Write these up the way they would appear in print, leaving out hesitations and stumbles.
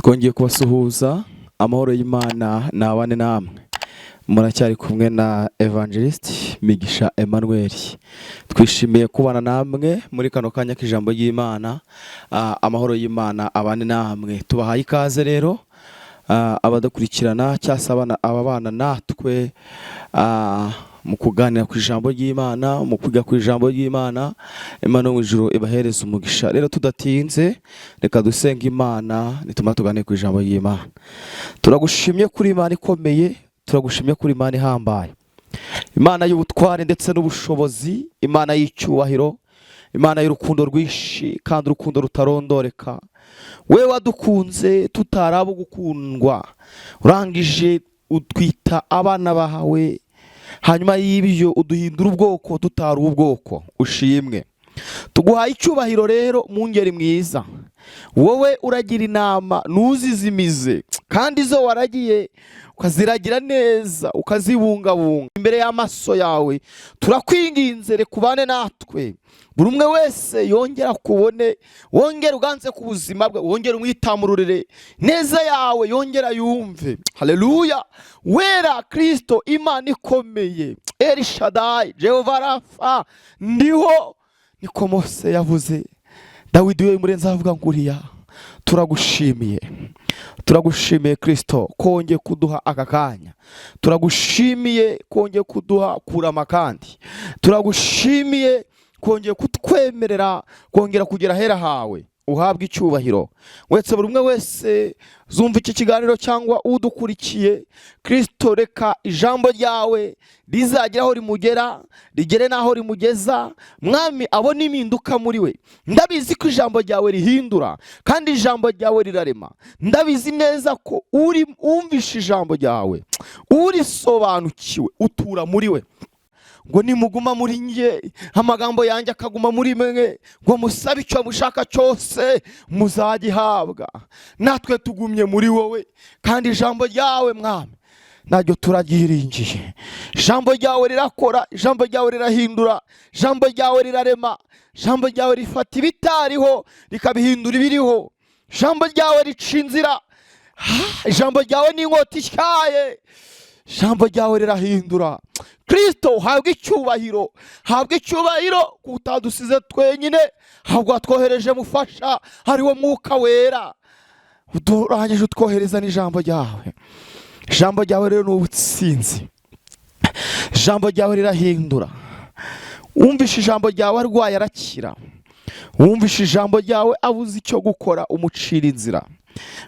twongeye kubasuhuza. Amahoro y'Imana nabane namwe. Muracyari kumwe na Evangelist Migisha Emmanuel. Twishimiye kubana namwe muri kano kanya k'ijambo ry'Imana. Amahoro y'Imana abane namwe. Tubahaye ikaze rero abadukurikirana cyangwa ababana natwe mu kuganira ku ijambo ry'Imana, mu kwiga ku ijambo ry'Imana. Imana yo mu ijuru ibahereza umugisha. Rero tudatinze, reka dusenga Imana nituma tuganire ku ijambo ry'Imana. Turagushimye kuri Imana ikomeye, turagushimye kuri Imana ihambaye, Imana y'ubutware ndetse n'ubushobozi, Imana y'icyubahiro, Imana y'urukundo rwinshi kandi urukundo rutarondoreka. Wewe wadukunze tutaraba gukundwa, urangije utwita abana bahawe, hanyuma y'ibyo uduhindura ubwoko tutari ubwoko. Ushimwe, tuguhaye icyubahiro rero mu ngeri mwiza. Wowe uragira inama ntuzizimize, kandi izo waragiye ukaziragira neza, ukazibungabunga imbere y'amaso yawe. Turakwinginze reka ubane natwe, buri umwe wese yongera kubone, wongera uganze ku buzima bwe, wongera umwitamururire neza yawe, yongera yumve. Haleluya. Wera Kristo, Imana ikomeye, El Shaddai, Jehova Rafa, ndiho. Niko Mose yavuze, Dawidi we murenza avuga nguriya. Turagushimiye, turagushimiye Kristo kongeye kuduha aka kanya. Turagushimiye kongeye kuduha kurama, kandi turagushimiye kongeye kutwemerera kongera kugera hera hawe. Uhabwe icyubahiro. Wetse buri umwe wese zumva iki kiganiro cyangwa udukurikiye, Kristo reka ijambo ryawe rizagira aho rimugera, rigere naho rimugeza. Mwami abone impinduka muri we. Ndabizi ko ijambo ryawe rihindura, kandi ijambo ryawe rirarema. Ndabizi neza ko uri umvisha ijambo ryawe, urisobanukiwe, utura muri we. Ngo nimuguma muri nge, amagambo yanjye akaguma muri mwe, ngo musabe icyo mushaka cyose muzagihabwa. Natwe tugumye muri wowe, kandi ijambo ryawe Mwami naryo turaryiringiye. Ijambo ryawe rirakora, ijambo ryawe rirahindura, ijambo ryawe rirarema, ijambo ryawe rifata ibitariho rikabihindura ibiriho. Ijambo ryawe rica inzira, ijambo ryawe ni inkota ityaye, ijambo ryawe rirahindura. Kristo habwe icyubahiro, habwe icyubahiro kutadusize twenyine, ahubwo watwohereje mufasha, hariwo Mwuka Wera urangije utwohereza n'ijambo ryawe. Ijambo ryawe rero ni ubutsinzi, ijambo ryawe rirahindura. Wumvishe ijambo ryawe arwaye arakira, wumvishe ijambo ryawe abuze icyo gukora umucira inzira,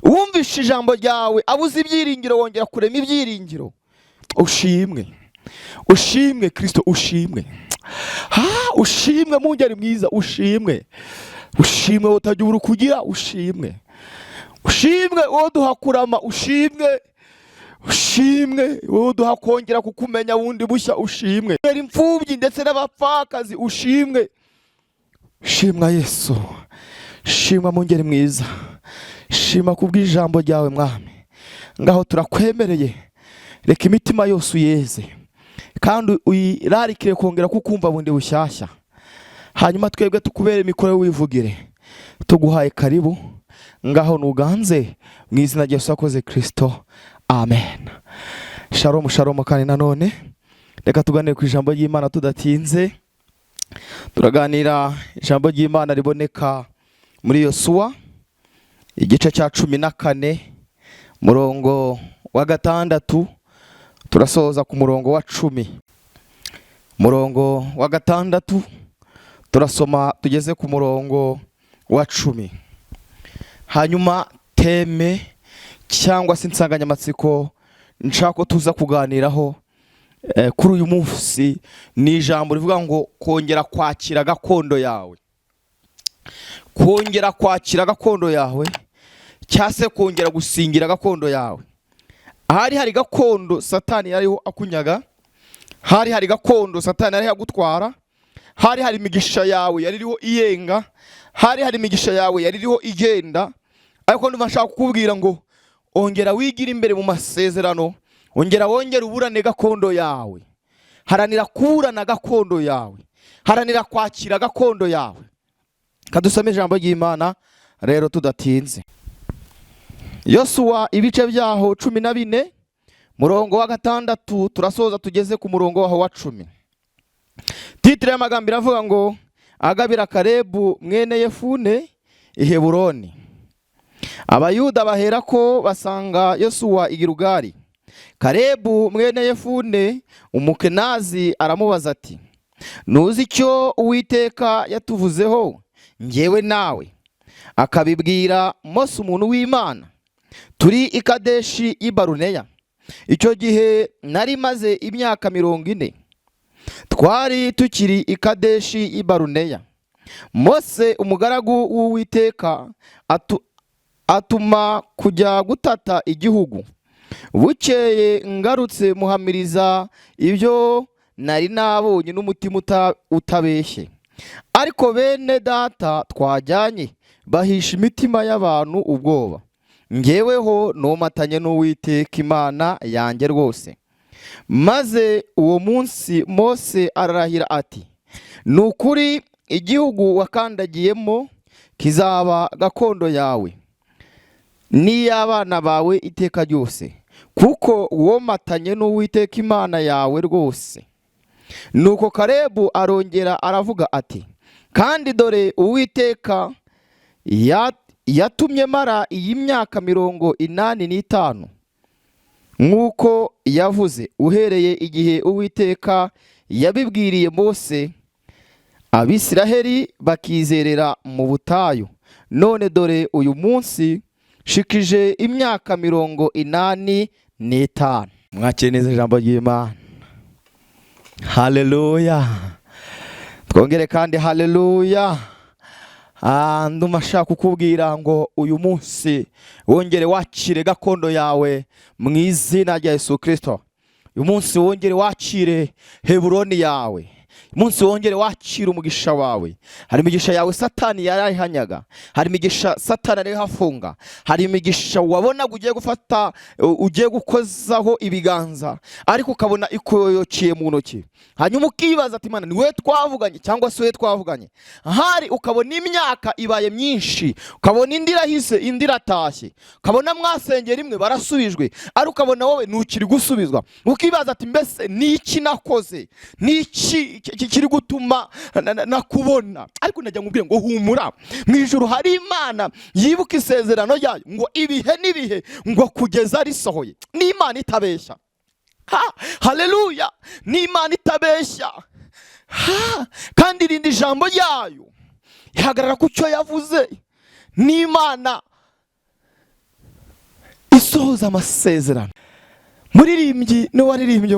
wumvishe ijambo ryawe abuze ibyiringiro wongera kurema ibyiringiro. Ushimwe, ushimwe Kristo, ushimwe. Ushimwe mu ngeri mwiza, ushimwe. Ushimwe utagira urukugira, ushimwe. Ushimwe wowe duha kurama, ushimwe. Ushimwe wowe duha kongera kukumenya bundi bushya, ushimwe. Imfubyi ndetse n'abapfakazi, ushimwe. Shimwa Yesu, shimwa mu ngeri mwiza, shima kubw'ijambo ryawe Mwami. Ngaho turakwemereye, reka imitima yose uyeze, kandi uyirarikire kongera kukumva bundi bushyashya. Hanyuma twebwe tukubere mikoro wivugire. Tuguhaye karibu, ngaho nuganze mu izina rya Yesu akoze Kristo. Amen. Shalom shalom. Kandi nanone reka tuganire ku ijambo ry'Imana tudatinze. Turaganira ijambo ry'Imana riboneka muri Yosuwa igice cya 14 murongo wa 6, turasoza ku murongo wa 10. Murongo wa 6 turasoma tugeze ku murongo wa 10. Hanyuma teme cyangwa se insanganyamatsiko nshaka tuza kuganiraho kuri uyu munsi ni ijambo rivuga ngo kongera kwakira gakondo yawe. Kongera kwakira gakondo yawe, cyase kongera gusingira gakondo yawe. Hari gakondo Satani yariho akunyaga, hari gakondo Satani yariho agutwara, hari imigisha yawe yaririho iyenga, hari imigisha yawe yaririho igenda. Ariko ndumashaka kukubwira ngo ongera wigira imbere mu masezerano, ongera uburane gakondo yawe. Haranira kuburana gakondo yawe, haranira kwakira gakondo yawe. Kadusome ijambo ry'Imana rero tudatinze. Yosuwa ibice byaho 14 murongo wa 6 turasoza tugeze ku murongo waho wa 10. Titire y'amagambo iravuga ngo agabira Kalebu mwene Yefune i Heburoni. Abayuda bahera ko basanga Yosuwa i Gilgali. Kalebu mwene Yefune umukenazi aramubaza ati, nuzi icyo Uwiteka yatuvuzeho njyewe nawe? Akabibwira Mose umuntu w'Imana. Turi i Kadeshi y'i Baruneya. Icyo gihe nari maze imyaka 40. Twari tukiri i Kadeshi y'i Baruneya. Mose umugaragu w'Uwiteka atuma kujya gutata igihugu. Bukeye ngarutse muhamiriza ibyo nari nabonye n'umutima utabeshye. Ariko bene data twajyanye bahisha imitima y'abantu ubwoba. Ngeweho nomatanye n'Uwiteka Imana yanjye rwose. Maze uwo munsi Mose ararahira ati, nukuri igihugu wakandagiyemo kizaba gakondo yawe n'iy'abana bawe iteka ryose, kuko womatanye n'Uwiteka Imana yawe rwose. Nuko Kalebu arongera aravuga ati, kandi dore Uwiteka yatumye mara iyi myaka 85 nk'uko yavuze uhereye igihe Uwiteka yabibwiriye Mose, Abisiraheli bakizerera mu butayu. None dore uyu munsi shikije imyaka 85. Mwakire neza ijambo ry'Imana. Haleluya. Twongere kandi haleluya. Ndumashaka kukubwira ngo uyu munsi wongere wakire gakondo yawe mu izina rya Yesu Kristo. Uyu munsi wongere wakire Heburoni yawe. Munsi wongere wakira umugisha wawe. Hari imigisha yawe Satani yarayihanyaga. Hari imigisha Satani ari hafunga. Hari imigisha wabona ugiye gufata, ugiye gukozaho ibiganza, ariko ukabona ikoyokiye mu ntoki. Hanyuma ukibaza ati, Mana, ni we twavuganye cyangwa se we twavuganye? Hari ukabona imyaka ibaye myinshi, ukabona indi irahise indi iratashye, ukabona mwasengera imwe barasubijwe, ari ukabona wowe ntukiri gusubizwa. Ukibaza ati, mbese niki nakoze? Niki kiri gutuma nakubona? Ariko najya ngubwire ngo humura, mu ijuru hari Imana yibuka isezerano ryayo ngo ibihe nibihe ngo kugeza risohoye. Ni Imana itabeshya. Haleluya. Ni Imana itabeshya. Kandi irindi jambo ryayo ihagarara ku cyo yavuze. Ni Imana isohoza amasezerano. Muririmbyi no waririmbye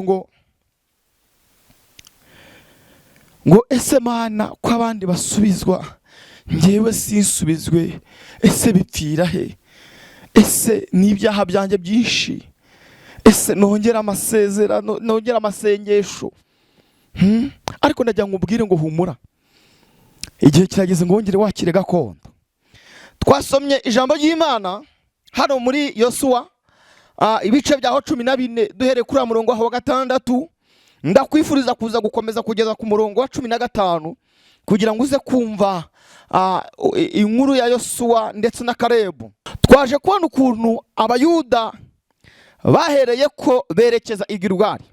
ngo ese Mana ko abandi basubizwa njyewe sinsubizwe? Ese bipfira he? Ese n'ibyaha byanjye byinshi? Ese nongera amasezerano, nongera amasengesho? Ariko najya ngubwire ngo humura, igihe kirageze ngo wongere wakire gakondo. Twasomye ijambo ry'Imana hano muri Yosuwa ibice byaho 14 duhere kuri murongo wa 6. Ndakwifuriza kuza gukomeza kugeza ku murongo wa 15 kugira ngo uze kumva inkuru ya Yosuwa ndetse na Kalebu. Twaje kubona ukuntu Abayuda bahereye ko berekeza i Gilgali.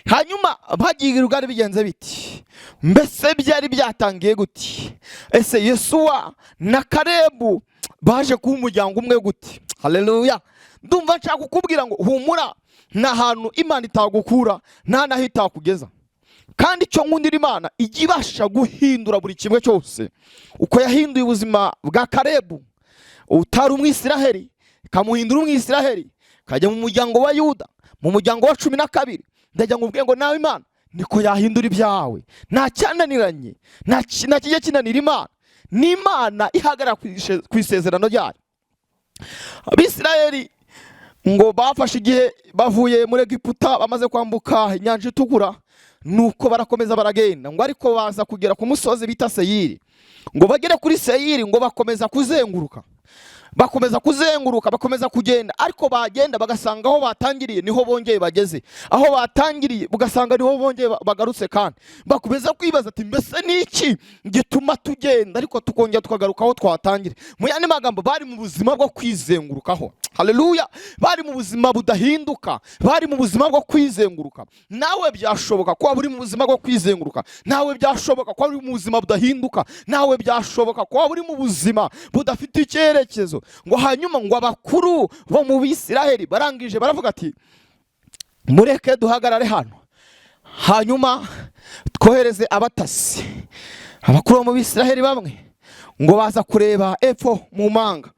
Hanyuma bagiye i Gilgali bigenze biti? Mbese byari byatangiye guti? Ese Yosuwa na Kalebu baje kuba umuryango umwe guti? Haleluya. Ndumva nshaka kukubwira ngo humura, nta hantu Imana itagukura, nta naho itakugeza. Kandi icyo nkundira Imana ijya ibasha guhindura buri kimwe cyose. Uko yahinduye ubuzima bwa Kalebu, utari umwisiraheli ikamuhindura umwisiraheli, kajya mu muryango wa Yuda, mu muryango wa 12. Ndajya ngubwiye ngo nawe Imana niko yahindura ibyawe. Nta cyananiranye, nta kijya kinanira Imana. Ni Imana ihagarara ku isezerano ryayo. Abisiraheli ngo bafashe igihe bavuye muri Egiputa, bamaze kwambuka inyanja itukura, nuko barakomeza baragenda, ngo ariko baza kugera ku musozi bita Seyiri. Ngo bagere kuri Seyiri ngo bakomeza kuzenguruka. bakomeza kuzenguruka, bakomeza kugenda, ariko bagenda bagasanga aho batangiriye niho bongeye bageze, aho batangiriye bugasanga niho bongeye bagarutse, kandi bakomeza kwibaza ati mbese niki gituma tugenda ariko tukongera tukagaruka aho twatangiriye. Mu yandi magambo, bari mu buzima bwo kwizengurukaho. Haleluya! Bari mu buzima budahinduka, bari mu buzima bwo kwizenguruka. Nawe byashoboka ko uri mu buzima bwo kwizenguruka, nawe byashoboka ko uri mu buzima budahinduka, nawe byashoboka ko uri mu buzima budafite icyerekezo. Ngo hanyuma ngo abakuru bo mu Bisiraheli barangije baravuga ati mureke duhagarare hano, hanyuma twohereze abatasi. Abakuru bo mu Bisiraheli bamwe ngo baza kureba epfo mu manga,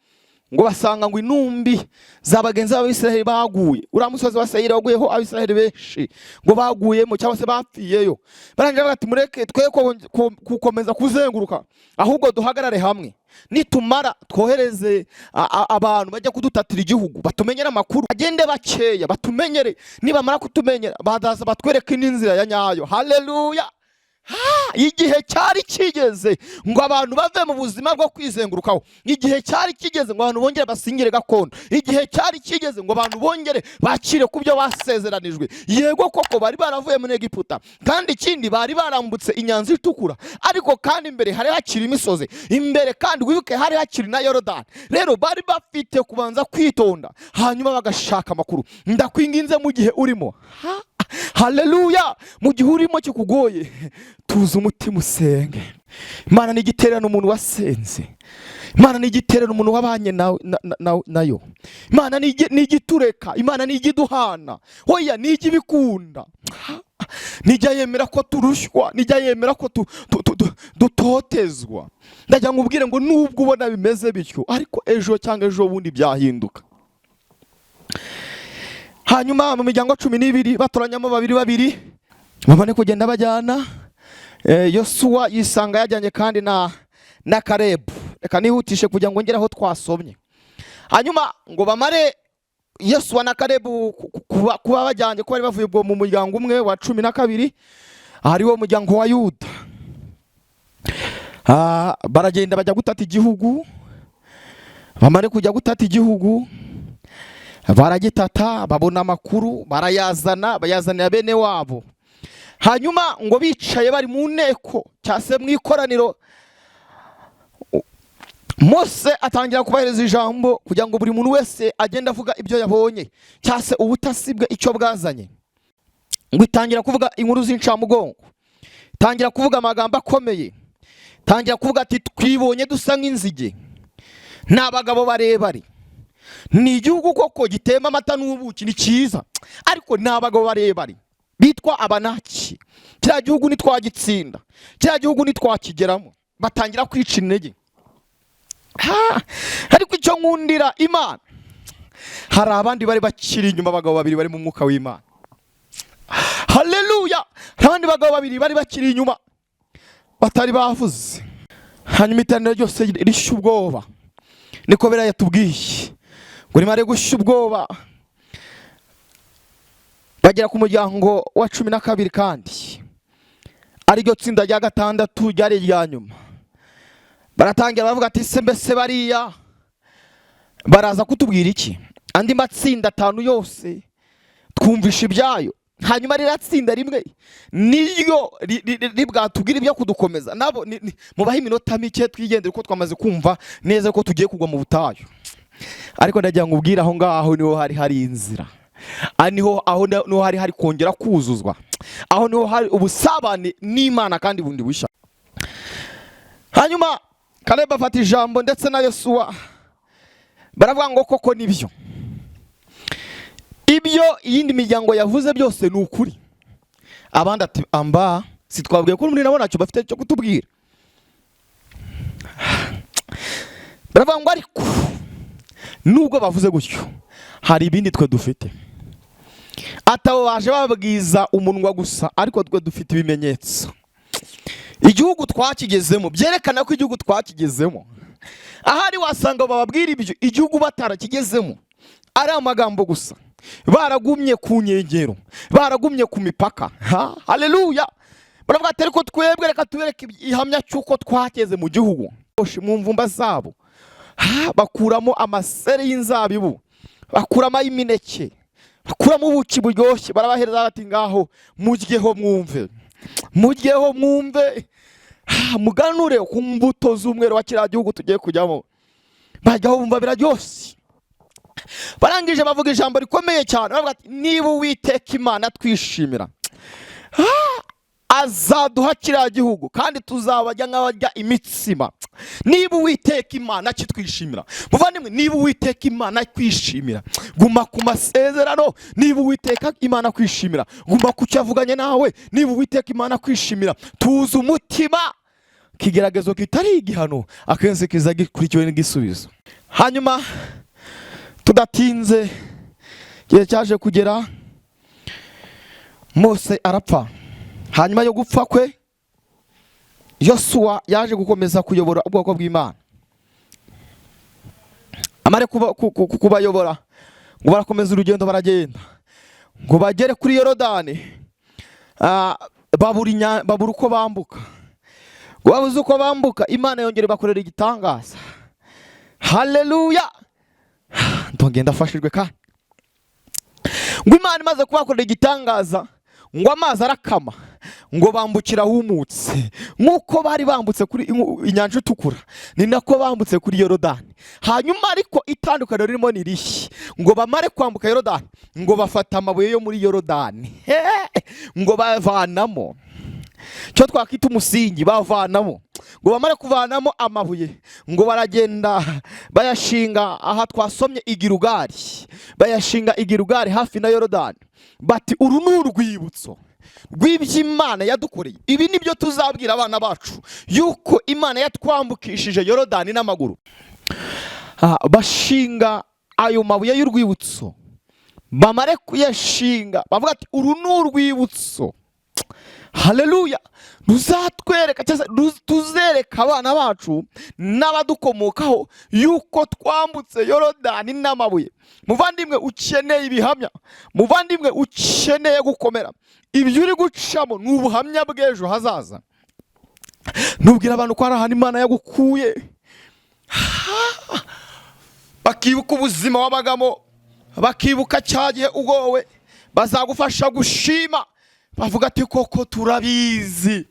ngo basanga ngo intumbi z'abagenzi b'Abisiraheli baguye. Uriya musozi wa Seyiri waguyeho Abisiraheli benshi, ngo baguyemo cyangwa se bapfiyeyo. Barangira bati mureke twe gukomeza kuzenguruka, ahubwo duhagarare hamwe, nitumara twohereze abantu bajya kudutatira igihugu, batumenyere amakuru, agende bakeya batumenyere, nibamara kutumenyera badaza batwereke n'inzira ya nyayo. Haleluya! Igihe cyari kigeze ngo abantu bave mu buzima bwo kwizengurukaho. Igihe cyari kigeze ngo abantu bongere basingire gakondo. Igihe cyari kigeze ngo abantu bongere bakire ku byo basezeranijwe. Yego koko bari baravuye muri Egiputa, kandi ikindi bari barambutse inyanja itukura, ariko kandi imbere hari hakiri imisozi, imbere kandi wibuke hari hakiri na Yorodani. Rero bari bafite kubanza kwitonda, hanyuma bagashaka amakuru. Ndakwinginze mu gihe urimo, haleluya, mu gihe urimo kikugoye, tuza umutima usenge. Imana nigitererana umuntu wasenze, Imana nigitererana umuntu wabanye nayo, Imana nigitureka, Imana nigiduhana, hoya nigibikunda, nijya yemera ko turushywa, nijya yemera ko dutotezwa. Ndajya nkubwire ngo nubwo ubona bimeze bityo, ariko ejo cyangwa ejo bundi byahinduka. Hanyuma mu miryango 12 batoranyamo babiri babone kugenda bajyana. Yosuwa yisanga yajyanye kandi na Kalebu. Reka nihutishe kugira ngo ngere aho twasomye. Hanyuma ngo bamare Yosuwa na Kalebu kuba bajyanye, ko bari bavuye mu muryango umwe wa 12, ari wo muryango wa Yuda. Baragenda bajya gutata igihugu. Bamare kujya gutata igihugu, baragitata, babona amakuru, bayazanira bene wabo. Hanyuma ngo bicaye bari mu nteko cyase mu ikoraniro, Mose atangira kubahereza ijambo kugira ngo buri muntu wese agenda avuga ibyo yabonye cyase ubutasi bwe icyo bwazanye. Ngo itangira kuvuga inkuru z'incamugongo, itangira kuvuga amagambo akomeye, itangira kuvuga ati twibonye dusa nk'inzige, n'abagabo barebare. Ni igihugu koko gitema amata n'ubuki, ni cyiza, ariko n'abagabo barebare bitwa Abanaki. Kiriya gihugu nitwagitsinda, kiriya gihugu nitwakigeramo. Batangira kwica intege. Ariko icyo nkundira Imana, hari abandi bari bakiri inyuma, abagabo babiri bari mu mwuka w'Imana. Haleluya! Abandi bagabo babiri bari bakiri inyuma batari bavuze. Hanyuma iteraniro ryose rishya ubwoba. Niko Biblia yatubwiye ngo rimare gushya ubwoba, bagera ku muryango wa 12, kandi ariryo tsinda rya 6 ryari rya nyuma. Baratangira bavuga ati se mbese bariya baraza kutubwira iki? Andi matsinda 5 yose twumvisha ibyayo, hanyuma riratsinda rimwe niyo ribwatubwira ibyo kudukomeza. Nabo mubahe iminota mike twigendere, uko twamaze kumva neza ko tugiye kugwa mu butayu. Ariko ndagira ngo ubwire aho ngaho niho hari inzira, niho hari kongera kuzuzwa, aho niho hari ubusabane n'Imana kandi bundi bushya. Hanyuma Kalebu afata ijambo ndetse na Yosuwa, baravuga ngo koko nibyo, ibyo iyindi miryango yavuze byose ni ukuri. Abandi ati amba sitwabwiye ko muri nabo ntacyo bafite cyo kutubwira. Baravuga ngo ariko nubwo bavuze gutyo, hari ibindi twe dufite. Atabo baje babwiza umunwa gusa, ariko twe dufite ibimenyetso. Igihugu twakigezemo byerekana ko igihugu twakigezemo. Ahari wasanga bababwira ibyo igihugu batarakigezemo, ari amagambo gusa. Baragumye ku nyengero, baragumye ku mipaka. Haleluya! Baravuga ati ariko twebwe reka tubereke ihamya cyuko twakeze mu gihugu. Mu mvumba zabo bakuramo amaseri y'inzabibu, bakuramo ay'imineke, bakuramo ubuki buryoshye, barabahereza bati ngaho muryeho mwumve, muryeho mwumve, muganure ku mbuto z'umwero wa kiriya gihugu tugiye kujyamo. Bajyaho bumva biraryoshye. Barangije bavuga ijambo rikomeye cyane, baravuga ati niba Uwiteka Imana twishimira, azaduha kiriya gihugu kandi tuzabajya nk'abarya imitsima. Niba Uwiteka Imana kitwishimira, muvandimwe, niba Uwiteka Imana kwishimira, guma ku masezerano. Niba Uwiteka Imana kwishimira, guma ku cyavuganye nawe. Niba Uwiteka Imana kwishimira, tuza umutima. Kigeragezo kitari igihano, akenshi kiza gikurikiwe n'igisubizo. Hanyuma tudatinze, igihe cyaje kugera, Mose arapfa. Hanyuma yo gupfa kwe, Yosuwa yaje gukomeza kuyobora ubwoko bw'Imana. Amare kubayobora, ngo barakomeza urugendo, baragenda ngo bagere kuri Yorodani. Babura uko bambuka. Ngo babuze uko bambuka, Imana yongera bakorera igitangaza. Haleluya! Ndongenda afashijwe kandi. Ngo Imana imaze kubakorera igitangaza, ngo amazi arakama, ngo bambukira humutse. Nkuko bari bambutse kuri inyanja itukura, ni nako bambutse kuri Yorodani. Hanyuma ariko itandukaniro ririmo ni rishi, ngo bamare kwambuka Yorodani, ngo bafata amabuye yo muri Yorodani, ngo bavanamo cyo twakwita umusingi, bavanamo. Ngo bamare kuvanamo amabuye, ngo baragenda bayashinga aha twasomye Igirugari, bayashinga Igirugari hafi na Yorodani. Bati uru ni urwibutso rw'iby'Imana yadukoreye. Ibi nibyo tuzabwira abana bacu, yuko Imana yatwambukishije Yorodani n'amaguru. Bashinga ayo mabuye y'urwibutso, bamare kuyashinga, bavuga ati uru ni urwibutso. Haleluya! Ruzatwereka cyangwa tuzereka abana bacu n'abadukomokaho yuko twambutse Yorodani n'amabuye. Muvandimwe ukeneye ibihamya, muvandimwe ukeneye gukomera, ibyo uri gucamo ni ubuhamya bw'ejo hazaza. Nubwira abantu ko hari ahantu Imana yagukuye, bakibuka ubuzima wabagamo, bakibuka cya gihe ugowe, bazagufasha gushima. Bavuga ati koko turabizi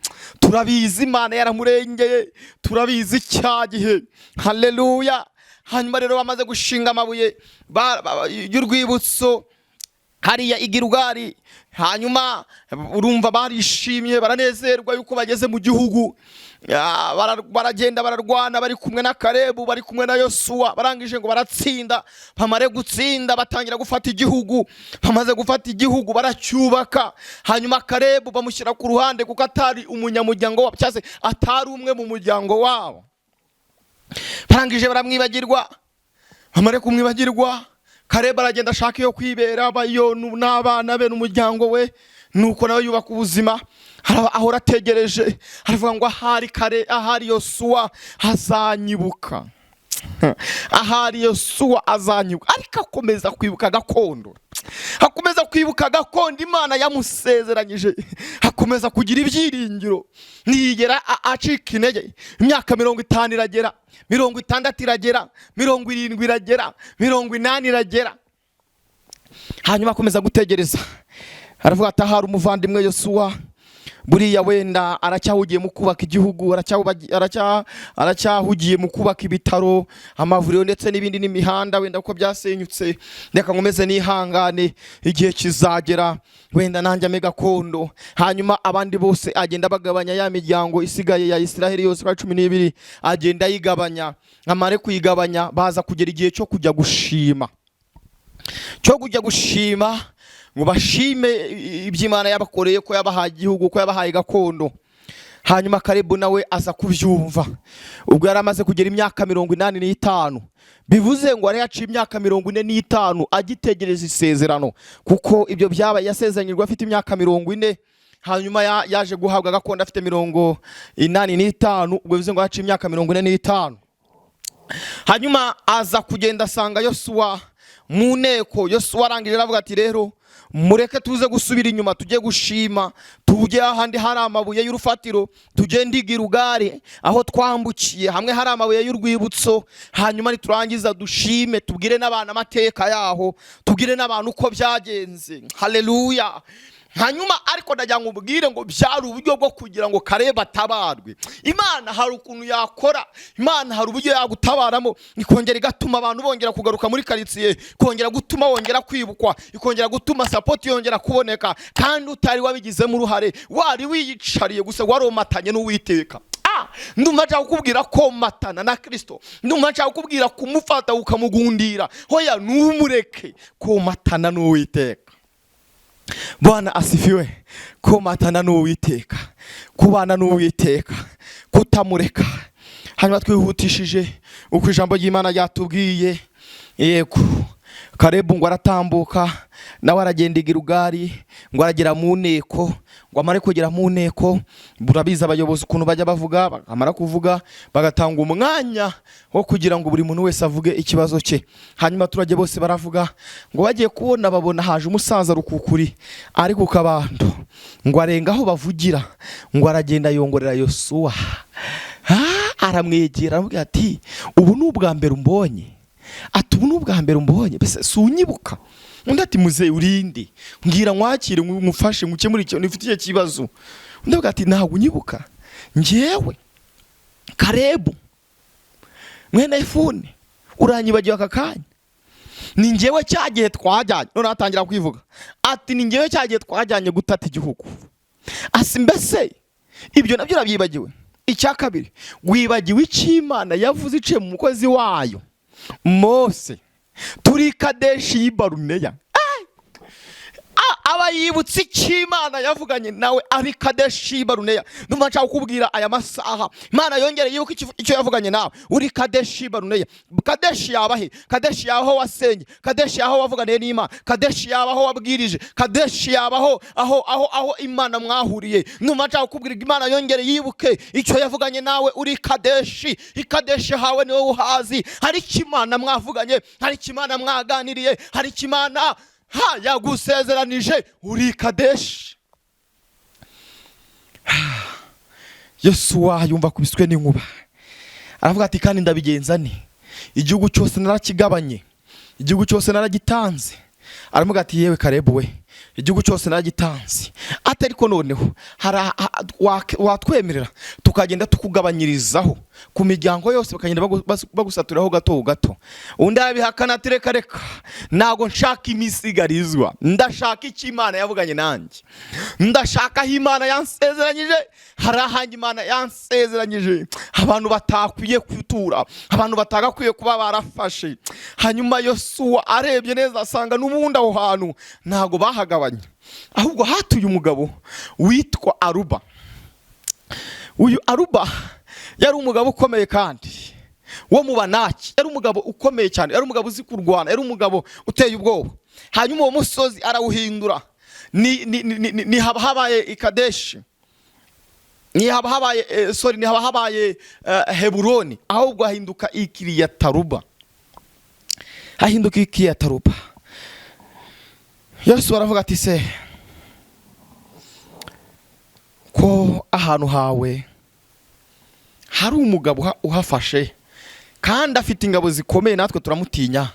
Imana yaramurengeye, turabizi cya gihe. Haleluya! Hanyuma rero bamaze gushinga amabuye y'urwibutso hariya Igirugari. Hanyuma urumva barishimye, baranezerwa yuko bageze mu gihugu. Baragenda bararwana, bari kumwe na Kalebu, bari kumwe na Yosuwa. Barangije ngo baratsinda, bamare gutsinda batangira gufata igihugu. Bamaze gufata igihugu baracyubaka. Hanyuma Kalebu bamushyira ku ruhande kuko atari umunyamuryango wabo, cyase atari umwe mu muryango wabo. Barangije baramwibagirwa, bamare kumwibagirwa, Kalebu aragenda ashaka iyo kwibera, bayo n'abana be n'umuryango we. Nuko nawe yubaka ubuzima, ahora ategereje, aravuga ngo ahari Yosuwa azanyibuka, ahari Yosuwa azanyibuka. Ariko akomeza kwibuka gakondo, akomeza kwibuka gakondo Imana yamusezeranyije, akomeza kugira ibyiringiro. Ntigera acika intege. Imyaka 50 iragera, 60 iragera, 70 iragera, 80 iragera. Hanyuma akomeza gutegereza, aravuga ati ahari umuvandimwe Yosuwa, buriya wenda aracyahugiye mu kubaka igihugu, aracyahugiye mu kubaka ibitaro, amavuriro ndetse n'ibindi n'imihanda, wenda uko byasenyutse. Reka nkomeze nihangane, igihe kizagera wenda nanjye ame gakondo. Hanyuma abandi bose agenda bagabanya ya miryango isigaye ya Isiraheli yose 12, agenda yigabanya. Amare kuyigabanya, baza kugera igihe cyo kujya gushima, ngo bashime iby'Imana yabakoreye, ko yabahaye igihugu, ko yabahaye gakondo. Hanyuma Kalebu nawe aza kubyumva. Ubwo yari amaze kugera imyaka 85, bivuze ngo arayaciye imyaka 45 agitegereza isezerano, kuko ibyo byabaye yasezeranyirwa afite imyaka 40. Hanyuma yaje guhabwa gakondo afite 85, ubwo bivuze ngo yaciye imyaka 45. Hanyuma aza kugenda asanga Yosuwa mu nteko. Yosuwa arangije aravuga ati rero mureke tuze gusubira inyuma tujye gushima, tujye ahandi hari amabuye y'urufatiro, tugende i Gilugari aho twambukiye, hamwe hari amabuye y'urwibutso, hanyuma niturangiza dushime, tubwire n'abantu amateka yaho, tubwire n'abantu uko byagenze. Haleluya. Hanyuma ariko ndagira ngo ubwire ngo byari uburyo bwo kugira ngo Kalebu atabarwe. Imana hari ukuntu yakora, Imana hari uburyo yagutabaramo, ikongera igatuma abantu bongera kugaruka muri karitsiye, ikongera gutuma wongera kwibukwa, ikongera gutuma sapoti yongera kuboneka, kandi utari wabigizemo uruhare, wari wiyicariye gusa waromatanye n'Uwiteka. Ndumva nshaka kukubwira ko matana na Kristo, ndumva nshaka kukubwira kumufata ukamugundira, hoya numureke ko matana n'Uwiteka. Bwana asifiwe. Komatana n'Uwiteka, kubana n'Uwiteka, kutamureka. Hanyuma twihutishije uko ijambo ry'Imana ryatubwiye, yego Kalebu ngo aratambuka, nawe aragenda i Gilugari, ngo aragera mu nteko, ngo amare kugera mu nteko, burabiza abayobozi ukuntu bajya bavuga, bakamara kuvuga bagatanga umwanya wo kugira ngo buri muntu wese avuge ikibazo cye. Hanyuma abaturage bose baravuga, ngo bagiye kubona babona haje umusaza rukukuri ari ku kabando, ngo arenga aho bavugira, ngo aragenda yongorera Yosuwa, aramwegera aramubwira ati ubu ni ubwa mbere umbonye, ati ubu ni ubwa mbere umbonye, mbese si unyibuka? Undi ati muzehe urinde, mbwira nkwakire ngufashe ngukemure icyo nifitiye kibazo. Undi avuga ati ntabwo unyibuka, njyewe Kalebu mwene Yefune, uranyibagiwe aka kanya? Ni njyewe cyagiye twajyanye, none atangira kwivuga ati ni njyewe cyagiye twajyanye gutata igihugu. Asi mbese ibyo nabyo urabyibagiwe? Icya kabiri, wibagiwe icyo Imana yavuze iciye mu mukozi wayo Mose turi Kadeshi y'i Baruneya. Aba yibutse icyo Imana yavuganye nawe ari Kadeshi y'i Baruneya. Ndumva nshaka kukubwira aya masaha Imana yongere yibuka icyo yavuganye nawe uri Kadeshi y'i Baruneya. Kadeshi yabahe, Kadeshi yabaho wasenye, Kadeshi yabaho wavuganiye n'Imana, Kadeshi yabaho wabwirije, Kadeshi yabaho aho Imana mwahuriye. Ndumva nshaka kukubwira Imana yongere yibuke icyo yavuganye nawe uri Kadeshi. Ikadeshi hawe niwe uhazi, hari icyo Imana mwavuganye, hari icyo Imana mwaganiriye, hari icyo Imana yagusezeranije uri Kadeshi. Yosuwa yumva kubiswe n'inkuba, aravuga ati kandi ndabigenza ni igihugu cyose narakigabanye, igihugu cyose naragitanze. Aravuga ati yewe Kalebu we, igihugu cyose naragitanze, ati ariko noneho watwemerera tukagenda tukugabanyirizaho ku miryango yose, bakagenda bagusaturaho gato gato. Undi arabihakana ati reka reka, ntago nshaka imisigarizwa, ndashaka icyo Imana yavuganye nanjye, ndashaka aho Imana yansezeranyije, hari ahanjye Imana yansezeranyije abantu batakwiye kutura, abantu batagakwiye kuba barafashe. Hanyuma Yosuwa arebye neza asanga n'ubundi aho hantu ntago bahagabanye, ahubwo hatuye umugabo witwa Aruba. Uyu Aruba yari umugabo ukomeye kandi wo mu Banaki, yari umugabo ukomeye cyane, yari umugabo uzi kurwana, yari umugabo uteye ubwoba. Hanyuma uwo musozi arawuhindura, ni haba habaye i Kadeshi, ni haba habaye Heburoni, ahubwo ahinduka Kiriyataruba, ahinduka Kiriyataruba. Yesu aravuga ati se ko ahantu hawe hari umugabo uhafashe kandi afite ingabo zikomeye, natwe turamutinya,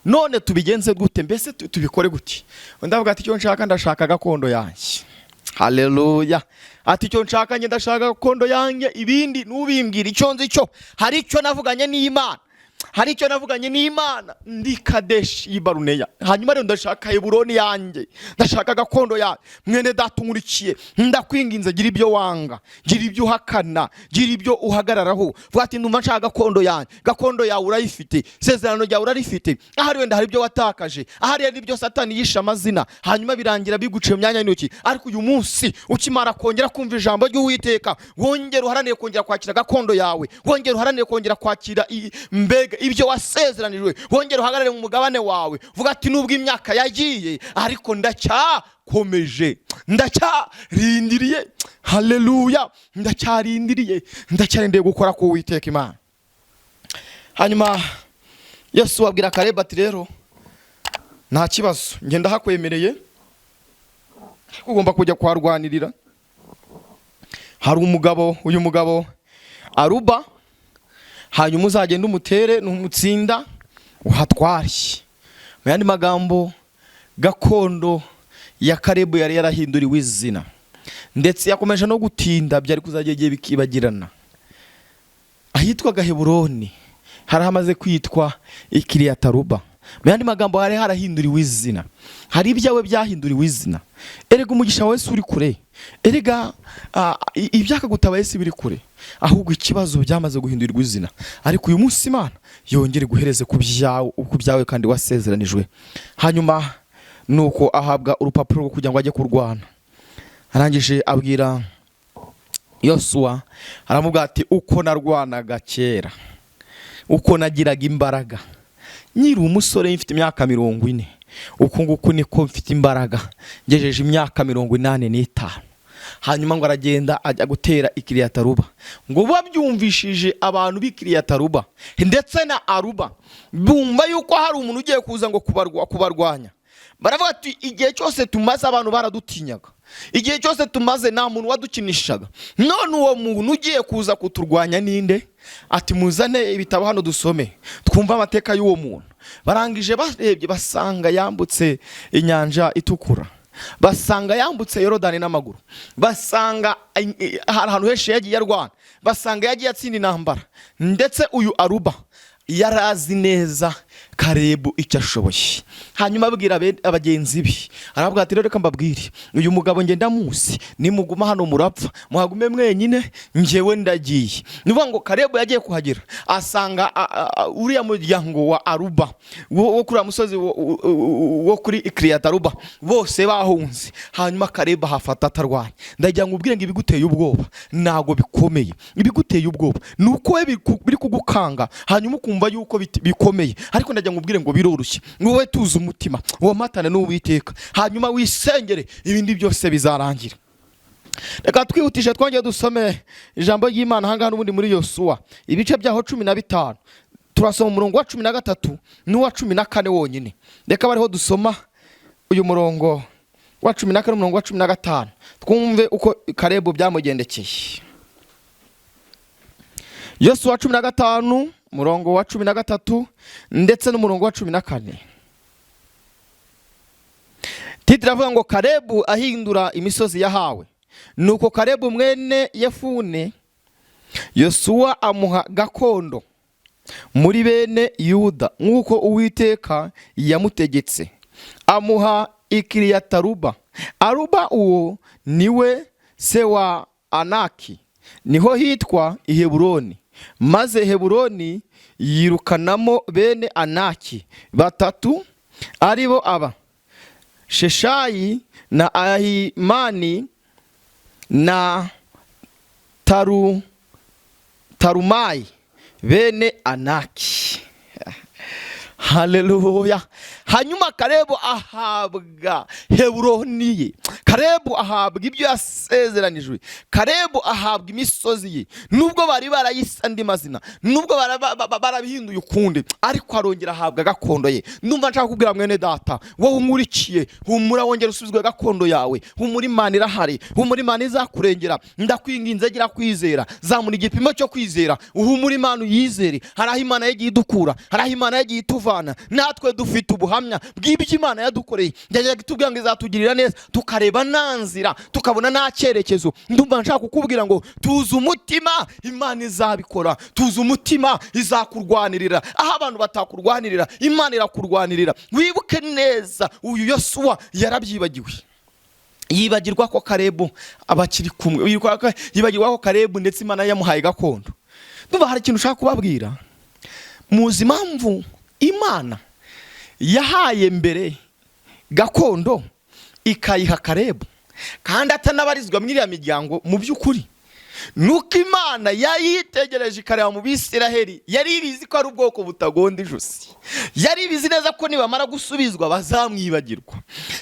none tubigenze gute? Mbese tubikore gute? Ndavuga ati icyo nshaka, ndashaka gakondo yanjye. Haleluya. Ati icyo nshaka njye ndashaka gakondo yanjye, ibindi nubimbwira. Icyo nzi cyo, hari icyo navuganye n'Imana, hari icyo navuganye n'Imana ndi Kadeshi y'i Baruneya. Hanyuma rero ndashaka Heburoni yanjye, ndashaka gakondo yanjye. Mwene data unkurikiye, ndakwinginze gira ibyo wanga, gira ibyo uhakana, gira ibyo uhagararaho. Vuga ati ndumva nshaka gakondo yanjye. Gakondo yawe urayifite, isezerano ryawe urarifite. Ahari wenda hari ibyo watakaje, ahari hari ibyo Satani yishe amazina, hanyuma birangira biguciye mu myanya y'intoki. Ariko uyu munsi ukimara kongera kumva ijambo ry'Uwiteka, wongera uharanire kongera kwakira gakondo yawe, wongera uharanire kongera kwakira mbega ibyo wasezeranijwe, wongera uhagarare mu mugabane wawe. Vuga ati nubwo imyaka yagiye, ariko ndacyakomeje, ndacyarindiriye. Haleluya, ndacyarindiriye, ndacyarindiriye gukora ku Uwiteka Imana. Hanyuma Yesu abwira Kalebu ati rero nta kibazo, ngenda hakwemereye ugomba kujya kuharwanirira. Hari uyu mugabo Aruba, hanyuma uzagenda umutere n'umutsinda uhatware. Mu yandi magambo, gakondo ya Kalebu yari yarahinduriwe izina, ndetse yakomeje no gutinda, byari kuzajya igihe bikibagirana. Ahitwaga Heburoni hari hamaze kwitwa Kiriyataruba. Mu yandi magambo, hari harahinduriwe izina, hari ibyawe byahinduriwe izina. Erega umugisha wese uri kure, erega ibyakagutabaye si biri kure, ahubwo ikibazo byamaze guhindurirwa izina. Ariko uyu munsi Imana yongere guhereze ku byawe kandi wasezeranijwe. Hanyuma nuko ahabwa urupapuro rwo kugira ngo ajye kurwana. Arangije abwira Yosuwa, aramubwira ati uko narwanaga kera, uko nagiraga imbaraga nyiri umusore mfite imyaka 40, uko nguko niko mfite imbaraga ngejeje imyaka 85. Hanyuma ngo aragenda ajya gutera Kiriyataruba. Ngo babyumvishije abantu b'Kiriyataruba ndetse na Aruba, bumva yuko hari umuntu ugiye kuza ngo kubarwanya. Baravuga ati igihe cyose tumaze abantu baradutinyaga, igihe cyose tumaze nta muntu wadukinishaga, none uwo muntu ugiye kuza kuturwanya ninde? Ati muzane ibitabo hano dusome twumva amateka y'uwo muntu. Barangije barebye basanga yambutse inyanja itukura, basanga yambutse Yorodani n'amaguru, basanga ahantu henshi yagiye arwana, basanga yagiye atsinda intambara. Ndetse uyu Aruba yarazi neza Kalebu icyo ashoboye. Hanyuma abwira abagenzi be, arabwira ati reka mbabwire, uyu mugabo ngenda musi, nimuguma hano murapfa, muhagume mwenyine, njyewe ndagiye. Nivuga ngo Kalebu yagiye kuhagera, asanga uriya muryango wa Aruba wo kuri musozi wo kuri Kiriyataruba bose bahunze. Hanyuma Kalebu hafata atarwanya. Ndagira ngo ubwire ngo ibiguteye ubwoba ntago bikomeye, ibiguteye ubwoba nuko biri kugukanga, hanyuma ukumva yuko bikomeye. Ariko ndagira ngo ubwire ngo biroroshye, wowe tuza umutima womatane n'Uwiteka, hanyuma wisengere, ibindi byose bizarangira. Reka twihutishe twongeye dusome ijambo ry'Imana hanga n'ubundi muri Yosuwa ibice byaho 15. Turasoma umurongo wa 13 n'uwa 14 wonyine. Reka bariho dusoma uyu murongo wa 14 n'umurongo wa 15, twumve uko Kalebu byamugendekeye. Yosuwa 15 murongo wa 13 ndetse n'umurongo wa 14. Titira avuga ngo Kalebu ahindura imisozi yahawe. Nuko Kalebu mwene Yefune Yosuwa amuha gakondo muri bene Yuda nk'uko Uwiteka yamutegetse, amuha Kiriyataruba. Aruba uwo niwe se wa Anaki, niho hitwa Heburoni. Maze Heburoni yirukanamo bene Anaki 3, aribo aba Sheshayi na Ahimani na Tarumayi bene Anaki. Haleluya. Hanyuma Kalebu ahabwa Heburoni ye, Kalebu ahabwa ibyo yasezeranijwe, Kalebu ahabwa imisozi ye. Nubwo bari barayise andi mazina, nubwo barabihinduye ukundi, ariko arongera ahabwa gakondo ye. Ndumva nshaka kubwira mwene data, wowe umurikiye, humura wongera usubizwe gakondo yawe. Humura Imana irahari, humura Imana izakurengera. Ndakwinginze gira kwizera, zamura igipimo cyo kwizera, uhumura Imana uyizere. Hari aho Imana yagiye idukura, hari aho Imana yagiye ituvana. Natwe dufite ubuhamya bw'ibyo Imana yadukoreye. Njya gitubwira ngo izatugirira neza, tukareba nanzira, tukabona nta cyerekezo. Ndumva nshaka kukubwira ngo tuza umutima, Imana izabikora. Tuza umutima, izakurwanirira. Aho abantu batakurwanirira, Imana irakurwanirira. Wibuke neza uyu Yosuwa yarabyibagiwe, yibagirwa ko Kalebu abakiri kumwe, yibagirwa ko Kalebu ndetse Imana yamuhaye gakondo. Ndumva hari ikintu ushaka kubabwira. Muzi impamvu Imana yahaye mbere gakondo ikayiha Kalebu kandi atanabarizwa muri iriya miryango? Mu by'ukuri nuko Imana yayitegereje ikareba mu Bisiraheli, yari ibizi ko ari ubwoko butagonda ijosi, yari ibizi neza ko nibamara gusubizwa bazamwibagirwa.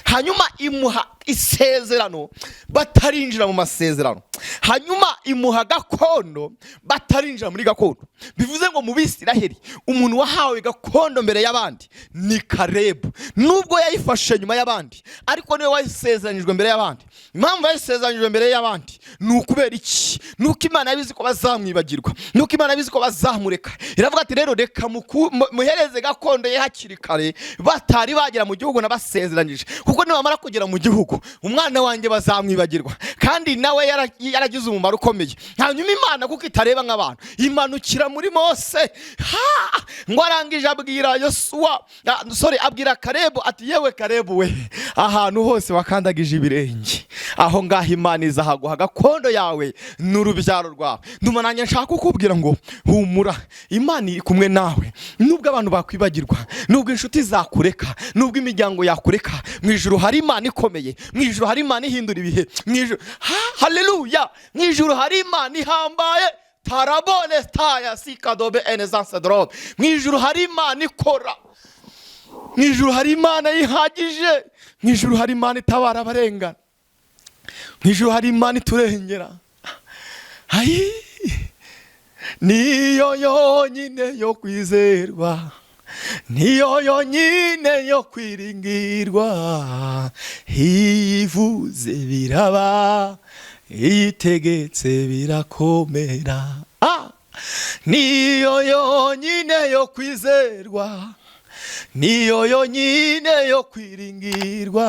Hanyuma imuha isezerano batarinjira mu masezerano, hanyuma imuha gakondo batarinjira muri gakondo. Bivuze ngo mu Bisiraheli umuntu wahawe gakondo mbere y'abandi ni Kalebu, nubwo yayifashe nyuma y'abandi ariko niwe wayisezeranijwe mbere y'abandi. Impamvu yayisezeranijwe mbere y'abandi ni ukubera iki? Nuko Imana yabizi ko bazamwibagirwa, nuko Imana yabizi ko bazamureka. Iravuga ati rero reka muhereze gakondo ye hakiri kare batari bagera mu gihugu nabasezeranyije, kuko nibamara kugera mu gihugu umwana wanjye bazamwibagirwa, kandi nawe yaragize umumaro ukomeye. Hanyuma Imana kuko itareba nk'abantu imanukira muri Mose, ngo arangije abwira Yosuwa, abwira Kalebu ati yewe Kalebu we, ahantu hose wakandagije ibirenge aho ngaho Imana izahaguha gakondo yawe n'urubyaro rwawe. Ndumva nanjye nshaka kukubwira ngo humura, Imana iri kumwe nawe. Nubwo abantu bakwibagirwa, nubwo inshuti zakureka, nubwo imiryango yakureka, mu ijuru hari Imana ikomeye, mu ijuru hari Imana ihindura ibihe, mu ijuru haleluya, mu ijuru hari Imana ihambaye. Tarabone staya sikadobe enezansedro. Mu ijuru hari Imana ikora, mu ijuru hari Imana yihagije, mu ijuru hari Imana itabara abarengana, mu ijuru hari Imana iturengera. Ayi niyo yonyine yo kwizerwa, niyo yonyine yo kwiringirwa. Ivuze biraba, itegetse birakomera. Niyo yonyine yo kwizerwa, niyo yonyine yo kwiringirwa.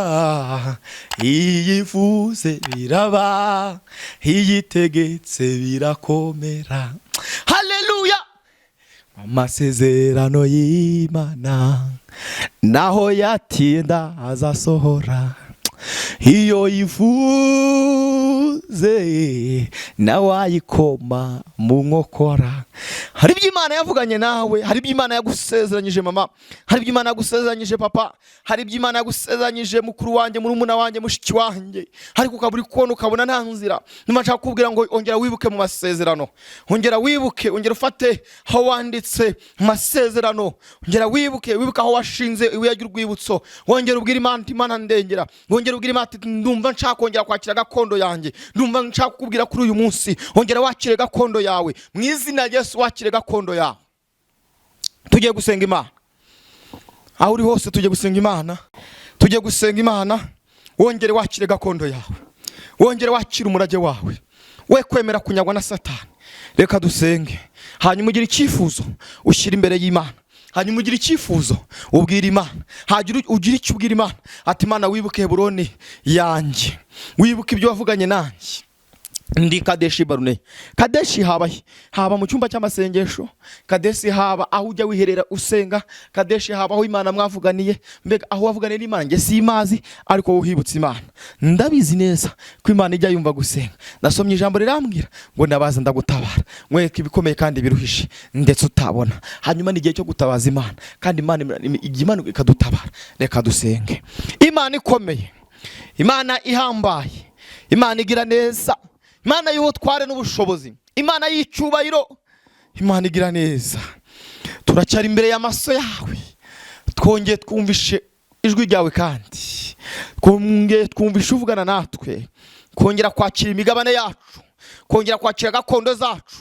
Iyivuze biraba, iyitegetse birakomera. Haleluya! Amasezerano y'Imana naho yatinda azasohora, iyo ivuze nawe ayikoma mu nkokora. Hari ibyo Imana yavuganye nawe, hari ibyo Imana yagusezeranyije mama, hari ibyo Imana yagusezeranyije papa, hari ibyo Imana yagusezeranyije mukuru wanjye, murumuna wanjye, mushiki wanjye, ariko ukabura kubona, ukabona nta nzira. Nyuma nshaka kubwira ngo ongera wibuke mu masezerano, ongera wibuke, ongera ufate aho wanditse mu masezerano, ongera wibuke aho washinze ibuye ry'urwibutso, wongera ubwira Imana ati Imana ndengera, wongera ubwira Imana ati ndumva nshaka kongera kwakira gakondo yanjye, ndumva nshaka kukubwira kuri uyu munsi ongera wakire gakondo yawe mu izina rya Yesu, wakire gakondo yawe. Tugiye gusenga Imana, aho uri hose tugiye gusenga Imana, tugiye gusenga Imana. Wongere wakire gakondo yawe, wongere wakire umurage wawe, we kwemera kunyagwa na Satani. Reka dusenge, hanyuma ugire icyifuzo ushyira imbere y'Imana, hanyuma ugire icyifuzo ubwira Imana, hanyuma ugire icyo ubwira Imana ati Imana wibuke Heburoni yanjye, wibuke ibyo wavuganye nanjye. Ndi Kadeshi Barune. Kadeshi haba mu cyumba cy'amasengesho, Kadeshi haba aho ujya wiherera usenga, Kadeshi haba aho Imana mwavuganiye, mbega aho wavuganiye n'Imana nge si imazi, ariko uhibutse Imana. Ndabizi neza ko Imana ijya yumva gusenga. Nasomye ijambo rirambwira ngo ndabaza ndagutabara, mweke ibikomeye kandi biruhishe ndetse utabona. Hanyuma ni igihe cyo gutabaza Imana, kandi Imana ikadutabara. Reka dusenge. Imana ikomeye, Imana ihambaye, Imana igira neza, Imana y'ubutware n'ubushobozi, Imana y'icyubahiro, Imana igira neza. Turacyari imbere y'amaso yawe, twongeye twumvishe ijwi ryawe, kandi twongeye twumvishe uvugana natwe, kongera kwakira imigabane yacu, kongera kwakira gakondo zacu.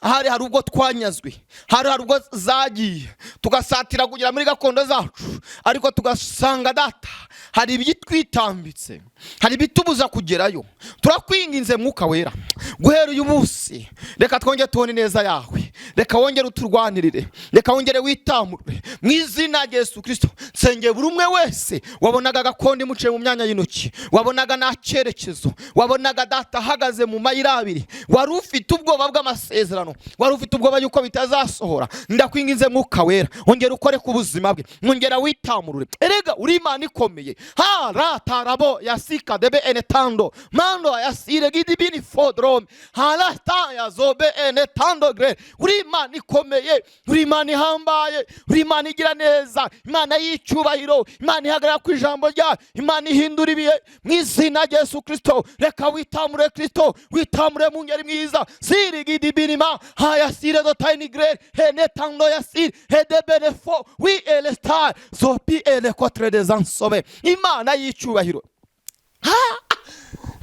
Hari ubwo twanyazwe, hari ubwo zagiye tugasatira kugera muri gakondo zacu, ariko tugasanga data hari ibyitwitambitse, hari bitubuza kugerayo. Turakwinginze Mwuka Wera, guhera uyu munsi reka twongere tubone neza yawe, reka wongere uturwanirire, reka wongere witamure mu izina rya Yesu Kristo. Nsengeye buri umwe wese wabonaga gakondo imuciye mu myanya y'intoki, wabonaga nta cyerekezo, wabonaga data ahagaze mu mayira abiri, wari ufite ubwoba bw'amasezerano, wari ufite ubwoba yuko bitazasohora. Ndakwinginze Mwuka Wera, ongera ukore ku buzima bwe, ongera witamurure. Erega uri Imana ikomeye. Ha ratarabo yasika debe enetando mando yasire gidibini fodrom halata yazobe enetando gre. Uri Imana ikomeye, uri Imana ihambaye, uri Imana igira neza, Imana y'icyubahiro, Imana ihagarara ku ijambo ryayo, Imana ihindura ibihe mu izina rya Yesu Kristo. Reka witamure Kristo, witamure mu ngeri mwiza. Siri gidibinima haya sire do tiny gre enetando yasire hedebenefo wi elestar zopi ele kotre des ansobe. Imana y'icyubahiro,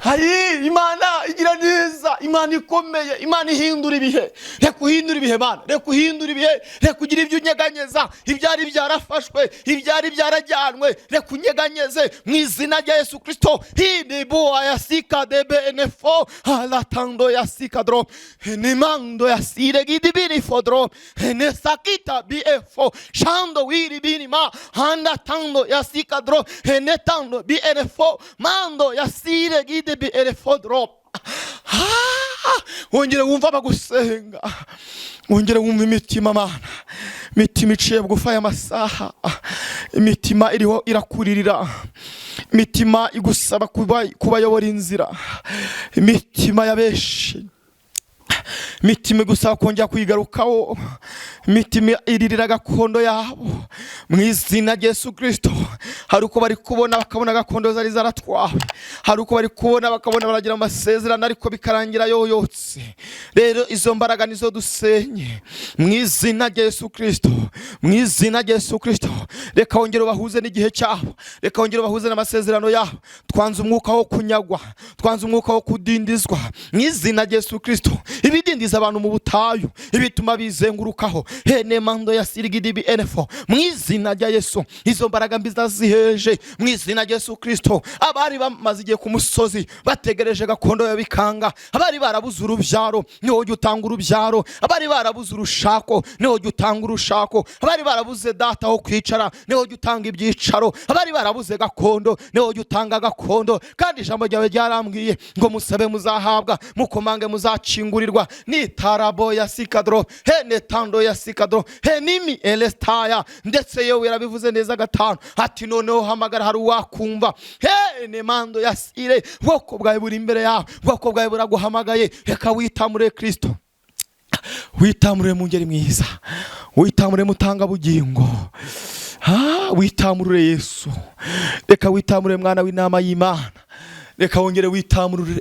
Hayi, Imana igira neza, Imana ikomeye, Imana ihindura ibihe. Reka uhindura ibihe Mana, reka uhindura ibihe, reka ugira ibyo unyeganyeza, ibyari byarafashwe, ibyari byarajyanwe, reka unyeganyeze mu izina rya Yesu Kristo. Hini boa ya sika de benefo, alatando ya sika dro, ni mando ya sire gidibini fodro, ne sakita bifo, shando wiri bini ma, handa tando ya sika dro, ne tando bifo, mando ya sire gidi bi elefodro. Wongere wumva bagusenga, wongere wumva imitima Mana, imitima iciye bugufi aya masaha, imitima iriho irakuririra, imitima igusaba kubayobora inzira, imitima ya benshi, imitima igusaba kongera kwigarukaho, imitima iririra gakondo yabo mu izina rya Yesu Kristo. Hari uko bari kubona bakabona gakondo zari zaratwawe, hari uko bari kubona bakabona baragira amasezerano ariko bikarangira yoyotse. Rero izo mbaraga nizo dusenye mu izina rya Yesu Kristo, mu izina rya Yesu Kristo. Reka wongere bahuze n'igihe cyabo, reka wongere bahuze n'amasezerano yabo. Twanze umwuka wo kunyagwa, twanze umwuka wo kudindizwa mu izina rya Yesu Kristo. Ibidindiza abantu mu butayu, ibituma bizengurukaho, hene mando ya sirigidi enefo mu izina rya Yesu. Izo mbaraga mbiza ziheje mu izina rya Yesu Kristo. Abari bamaze igihe ku musozi bategereje gakondo ya bikanga, abari barabuze urubyaro niho ujya utanga urubyaro, abari barabuze urushako niho ujya utanga urushako, abari barabuze data ho kwicara niho ujya utanga ibyicaro, abari barabuze gakondo niho ujya utanga gakondo. Kandi ijambo ryawe ryarambwiye ngo musabe muzahabwa, mukomange muzacingurirwa. Ni tarabo ya sikadro, hene tando ya sikadro, henimi elestaya. Ndetse yewe yarabivuze neza gatanu ati noneho hamagara hari uwakumva. Hene mando ya sire, bwoko bwawe buri imbere yawe, bwoko bwawe buraguhamagaye. Reka witamure Kristo, witamure mu ngeri mwiza, witamure mutanga bugingo, witamure Yesu. Reka witamure mwana w'inama y'Imana, reka wongere witamurure.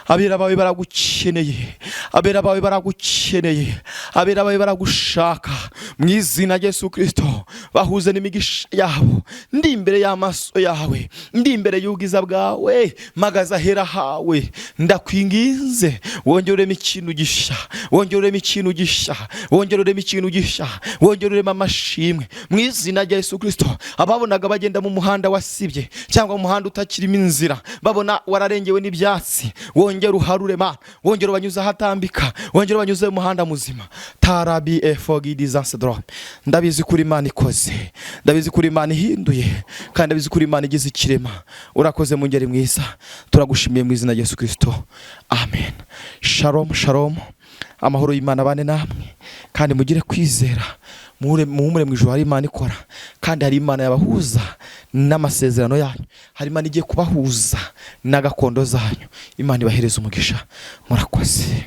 Abera bawe baragukeneye, abera bawe baragukeneye, abera bawe baragushaka mu izina rya Yesu Kristo. Bahuze n'imigisha yabo, ndi imbere y'amaso yawe, ndi imbere y'ubwiza bwawe, magaza hera hawe. Ndakwinginze wongeremo ikintu gisha, wongeremo ikintu gisha, wongeremo ikintu gisha, wongeremo amashimwe mu izina rya Yesu Kristo. Ababonaga bagenda mu muhanda wasibye cyangwa mu muhanda utakirimo inzira, babona wararengewe n'ibyatsi, wongere uharure Mana, wongere ubanyuze ahatambika, wongere ubanyuze mu muhanda muzima. Tarabi efogidizance dro. Ndabizi kuri Imana ikoze, ndabizi kuri Imana ihinduye, kandi ndabizi kuri Imana igize ikirema. Urakoze mu ngeri mwiza, turagushimiye mu izina rya Yesu Kristo, amen. Shalom shalom, amahoro y'Imana bane namwe, kandi mugire kwizera. Muhumure mu ijuru hari Imana ikora, kandi hari Imana yabahuza n'amasezerano yanyu, hari Imana igiye kubahuza na gakondo zanyu. Imana ibahereza umugisha. Murakoze.